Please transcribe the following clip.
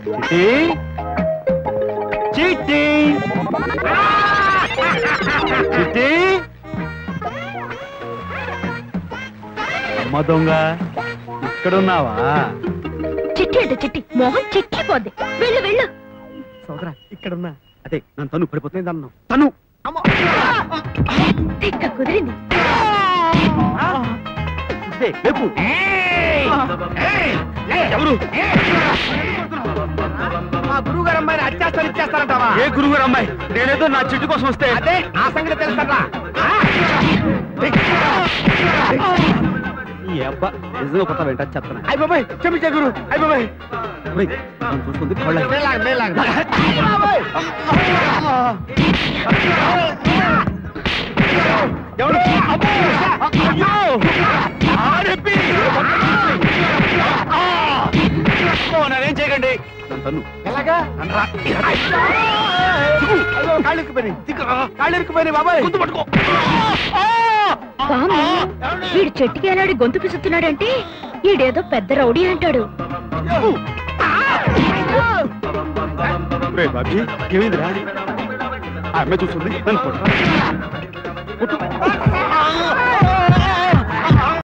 చిట్టి చిట్టి అమ్మ దొంగ ఇక్కడున్నావా? చిట్టి అంటే చిట్టి మొహం చెక్కిపోద్ది. వెళ్ళు వెళ్ళు. సోదరా ఇక్కడున్నా. అదే నన్ను తను పడిపోతుంది అన్నావు. తను కుదిరింది. ఎవరు? మా గురువు గారు అమ్మాయిని అత్యాస్తారు ఇచ్చేస్తారంటావా? ఏ గురువు గారు అమ్మాయి? నేనేదో నా చిట్టు కోసం వస్తే అదే ఆ సంగతి తెలుస్తారా? ఈ అబ్బా నిజంగా కొత్త వెంట చెప్తాను. అయ్య బాబాయ్ క్షమించే గురు. అయ్య బాబాయ్ చూస్తుంది నేనేం చేయకండి. ఎలాగా? కాళ్ళు ఇరుక్కుపోయినాయి బాబాయ్. గుర్తు పట్టుకో. వీడు చెట్టుకి ఎలాడి గొంతు పిసుతున్నాడంటే ఈడేదో పెద్ద రౌడీ అంటాడు. బాబీ ఏమైందిరా? ఆ అమ్మాయి చూస్తుంది నన్ను కొట్టు.